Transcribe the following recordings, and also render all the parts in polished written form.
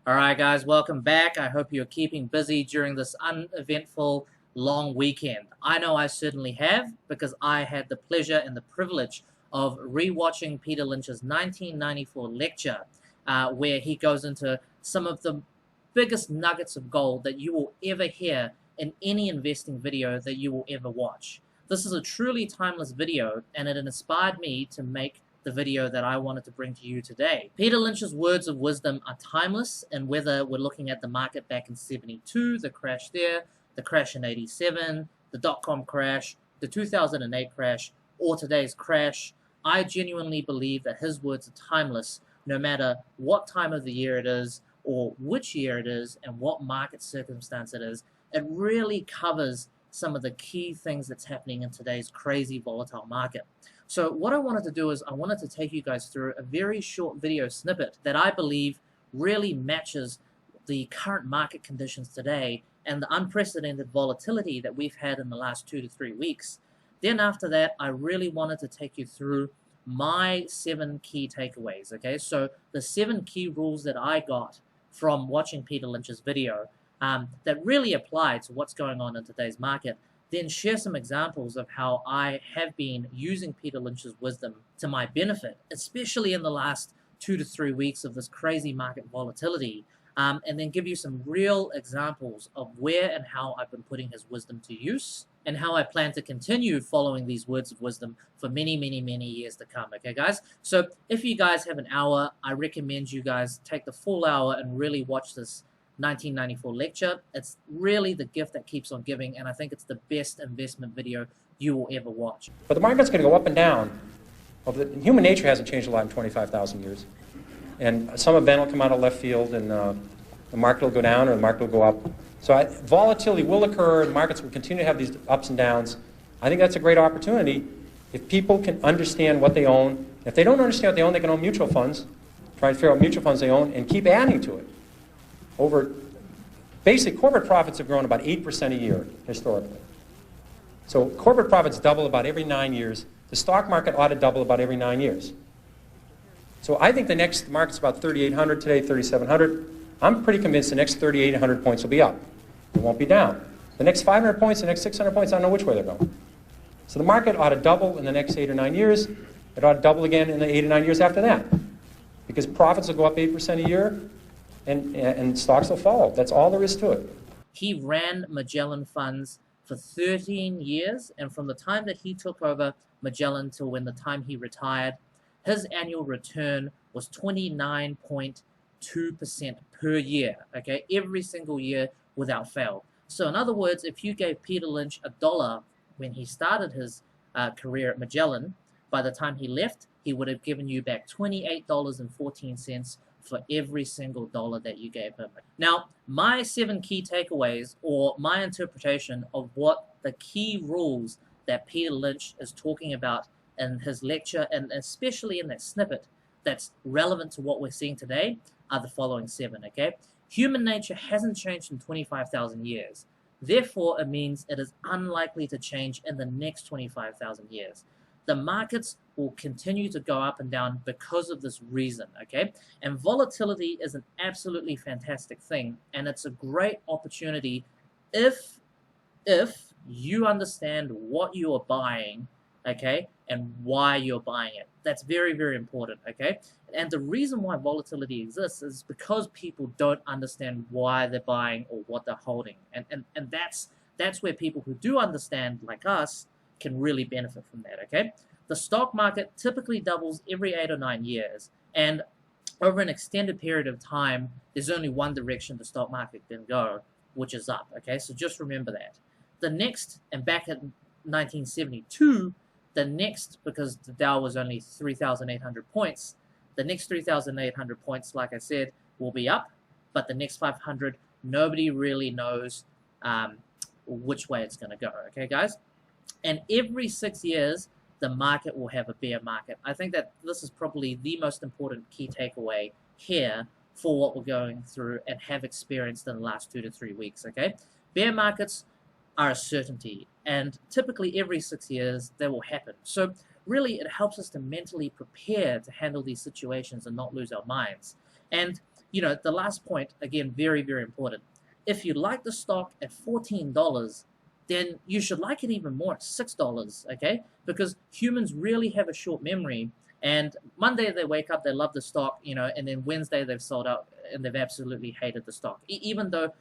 Alright guys, welcome back. I hope you're keeping busy during this uneventful long weekend. I know I certainly have, because I had the pleasure and the privilege of rewatching Peter Lynch's 1994 lecture, where he goes into some of the biggest nuggets of gold that you will ever hear in any investing video that you will ever watch. This is a truly timeless video, and it inspired me to make the video that I wanted to bring to you today. Peter Lynch's words of wisdom are timeless, and whether we're looking at the market back in 72, the crash there, the crash in 87, the dot-com crash, the 2008 crash, or today's crash, I genuinely believe that his words are timeless no matter what time of the year it is, or which year it is, and what market circumstance it is. It really covers some of the key things that's happening in today's crazy volatile market. So what I wanted to do is I wanted to take you guys through a very short video snippet that I believe really matches the current market conditions today and the unprecedented volatility that we've had in the last 2 to 3 weeks. Then after that, I really wanted to take you through my 7 key takeaways, okay? So the 7 key rules that I got from watching Peter Lynch's video that really apply to what's going on in today's market. Then share some examples of how I have been using Peter Lynch's wisdom to my benefit, especially in the last 2 to 3 weeks of this crazy market volatility, and then give you some real examples of where and how I've been putting his wisdom to use, and how I plan to continue following these words of wisdom for many, many, many years to come. Okay, guys? So if you guys have an hour, I recommend you guys take the full hour and really watch this 1994 lecture. It's really the gift that keeps on giving, and I think it's the best investment video you will ever watch. But the market's going to go up and down. Human nature hasn't changed a lot in 25,000 years. And some event will come out of left field, and the market will go down or the market will go up. So volatility will occur. The markets will continue to have these ups and downs. I think that's a great opportunity if people can understand what they own. If they don't understand what they own, they can own mutual funds, try to figure out mutual funds they own, and keep adding to it. Basic corporate profits have grown about 8% a year historically. So corporate profits double about every 9 years. The stock market ought to double about every 9 years. So I think the next market's about 3,800 today, 3,700. I'm pretty convinced the next 3,800 points will be up. It won't be down. The next 500 points, the next 600 points, I don't know which way they're going. So the market ought to double in the next 8 or 9 years. It ought to double again in the 8 or 9 years after that. Because profits will go up 8% a year, and stocks will follow. That's all there is to it. He ran Magellan Funds for 13 years, and from the time that he took over Magellan till when the time he retired, his annual return was 29.2% per year, okay? Every single year without fail. So in other words, if you gave Peter Lynch $1 when he started his career at Magellan, by the time he left, he would have given you back $28.14 for every single dollar that you gave him. Now, my 7 key takeaways, or my interpretation of what the key rules that Peter Lynch is talking about in his lecture, and especially in that snippet that's relevant to what we're seeing today, are the following 7, okay? Human nature hasn't changed in 25,000 years. Therefore, it means it is unlikely to change in the next 25,000 years. The markets will continue to go up and down because of this reason, okay? And volatility is an absolutely fantastic thing, and it's a great opportunity if you understand what you are buying, okay, and why you're buying it. That's very, very important, okay? And the reason why volatility exists is because people don't understand why they're buying or what they're holding. And that's where people who do understand, like us, can really benefit from that, okay? The stock market typically doubles every 8 or 9 years, and over an extended period of time, there's only one direction the stock market can go, which is up, okay? So just remember that. The next, and back at 1972, the next, because the Dow was only 3,800 points, the next 3,800 points, like I said, will be up, but the next 500, nobody really knows which way it's going to go, okay, guys? And every 6 years, the market will have a bear market. I think that this is probably the most important key takeaway here for what we're going through and have experienced in the last 2 to 3 weeks, okay? Bear markets are a certainty, and typically every 6 years they will happen. So really it helps us to mentally prepare to handle these situations and not lose our minds. And the last point, again, very, very important. If you like the stock at $14, then you should like it even more at $6, okay? Because humans really have a short memory, and Monday they wake up, they love the stock, and then Wednesday they've sold out and they've absolutely hated the stock, even though,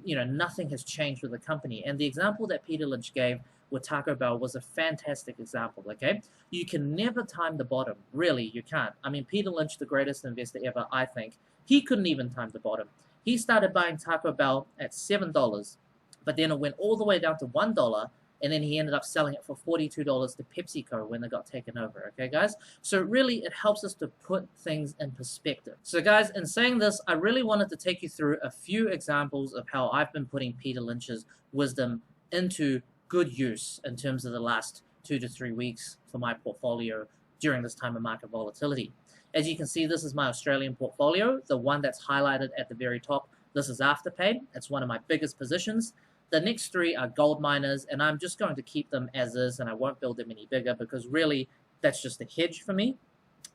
nothing has changed with the company. And the example that Peter Lynch gave with Taco Bell was a fantastic example, okay? You can never time the bottom. Really, you can't. I mean, Peter Lynch, the greatest investor ever, I think, he couldn't even time the bottom. He started buying Taco Bell at $7, but then it went all the way down to $1, and then he ended up selling it for $42 to PepsiCo when they got taken over, okay, guys? So really, it helps us to put things in perspective. So guys, in saying this, I really wanted to take you through a few examples of how I've been putting Peter Lynch's wisdom into good use in terms of the last 2 to 3 weeks for my portfolio during this time of market volatility. As you can see, this is my Australian portfolio, the one that's highlighted at the very top. This is Afterpay. It's one of my biggest positions. The next 3 are gold miners, and I'm just going to keep them as is, and I won't build them any bigger because really that's just a hedge for me.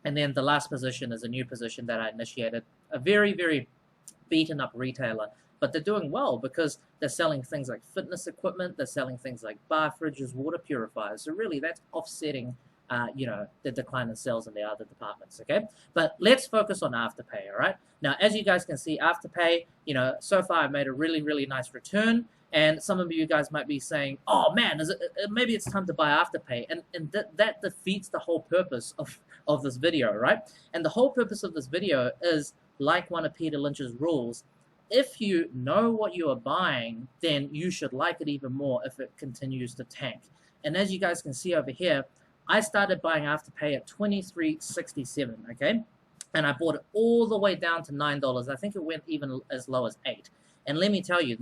And then the last position is a new position that I initiated, a very, very beaten up retailer, but they're doing well because they're selling things like fitness equipment, they're selling things like bar fridges, water purifiers. So really that's offsetting the decline in sales in the other departments, okay? But let's focus on Afterpay, all right? Now, as you guys can see, Afterpay, so far I've made a really, really nice return, and some of you guys might be saying, oh man, maybe it's time to buy Afterpay, and that defeats the whole purpose of this video, right? And the whole purpose of this video is, like one of Peter Lynch's rules, if you know what you are buying, then you should like it even more if it continues to tank. And as you guys can see over here, I started buying Afterpay at $23.67, okay? And I bought it all the way down to $9. I think it went even as low as $8. And let me tell you,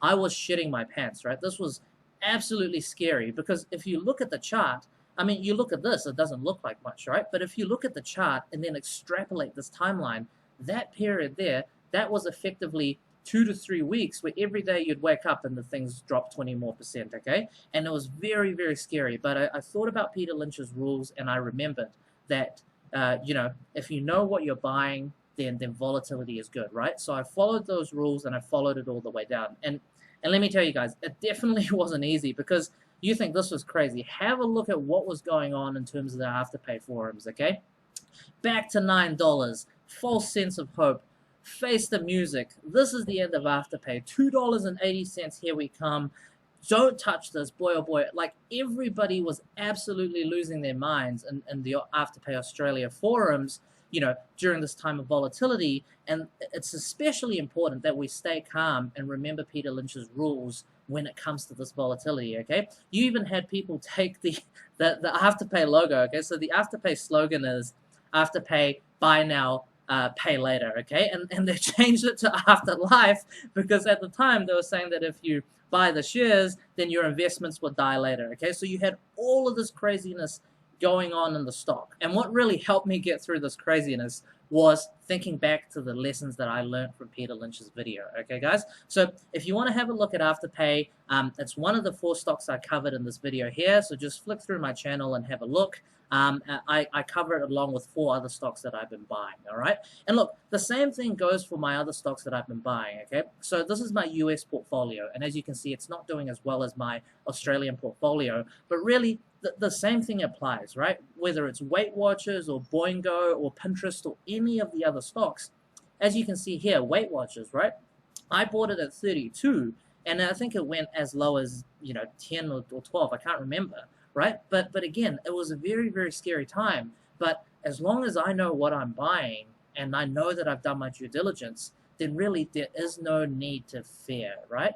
I was shitting my pants, right? This was absolutely scary because if you look at the chart, I mean, you look at this, it doesn't look like much, right? But if you look at the chart and then extrapolate this timeline, that period there, that was effectively 2 to 3 weeks where every day you'd wake up and the things dropped 20 more %, okay? And it was very, very scary. But I thought about Peter Lynch's rules, and I remembered that, if you know what you're buying, then volatility is good, right? So I followed those rules, and I followed it all the way down. And let me tell you guys, it definitely wasn't easy because you think this was crazy. Have a look at what was going on in terms of the Afterpay forums, okay? Back to $9, false sense of hope. Face the music. This is the end of Afterpay. $2.80, here we come. Don't touch this, boy oh boy. Like, everybody was absolutely losing their minds in the Afterpay Australia forums, during this time of volatility. And it's especially important that we stay calm and remember Peter Lynch's rules when it comes to this volatility, okay? You even had people take the Afterpay logo, okay? So the Afterpay slogan is Afterpay, buy now, pay later, okay? And they changed it to Afterlife because at the time they were saying that if you buy the shares, then your investments will die later, okay? So you had all of this craziness going on in the stock. And what really helped me get through this craziness was thinking back to the lessons that I learned from Peter Lynch's video, okay, guys? So if you want to have a look at Afterpay, it's one of the 4 stocks I covered in this video here, so just flick through my channel and have a look. I cover it along with 4 other stocks that I've been buying, all right? And look, the same thing goes for my other stocks that I've been buying, okay? So this is my US portfolio, and as you can see, it's not doing as well as my Australian portfolio, but really, the same thing applies, right? Whether it's Weight Watchers or Boingo or Pinterest or any of the other stocks, as you can see here, Weight Watchers, right? I bought it at 32, and I think it went as low as, 10 or 12, I can't remember, right? But again, it was a very, very scary time. But as long as I know what I'm buying and I know that I've done my due diligence, then really there is no need to fear, right?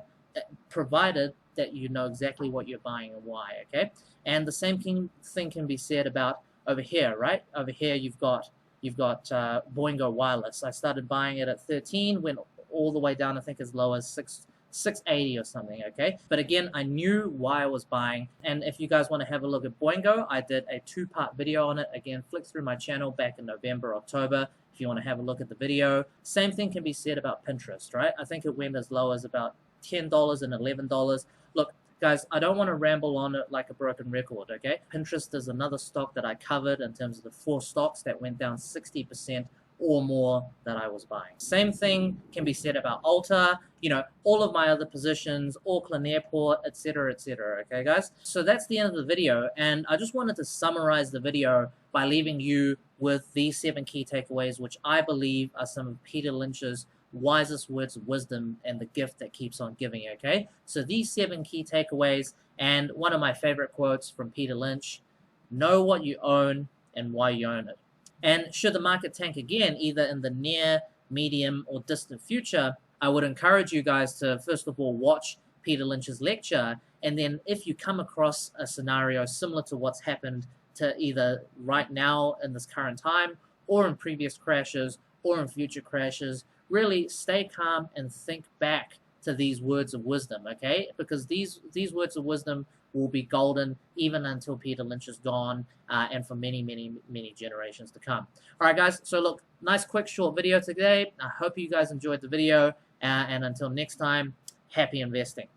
Provided that you know exactly what you're buying and why, okay? And the same thing can be said about over here, right? Over here you've got Boingo Wireless. I started buying it at 13, went all the way down, I think as low as 680 or something, okay? But again, I knew why I was buying. And if you guys want to have a look at Boingo, I did a 2-part video on it. Again, flick through my channel back in November, October, if you want to have a look at the video. Same thing can be said about Pinterest, right? I think it went as low as about $10 and $11. Look, guys, I don't want to ramble on it like a broken record, okay? Pinterest is another stock that I covered in terms of the 4 stocks that went down 60% or more that I was buying. Same thing can be said about Ulta, you know, all of my other positions, Auckland Airport, etc., etc. Okay, guys? So that's the end of the video, and I just wanted to summarize the video by leaving you with these 7 key takeaways, which I believe are some of Peter Lynch's wisest words of wisdom and the gift that keeps on giving, okay? So these 7 key takeaways, and one of my favorite quotes from Peter Lynch: know what you own and why you own it. And should the market tank again, either in the near, medium, or distant future, I would encourage you guys to, first of all, watch Peter Lynch's lecture, and then if you come across a scenario similar to what's happened to either right now in this current time, or in previous crashes, or in future crashes, really stay calm and think back to these words of wisdom, okay? Because these words of wisdom will be golden even until Peter Lynch is gone, and for many, many, many generations to come. All right, guys, so look, nice quick short video today. I hope you guys enjoyed the video, and until next time, happy investing.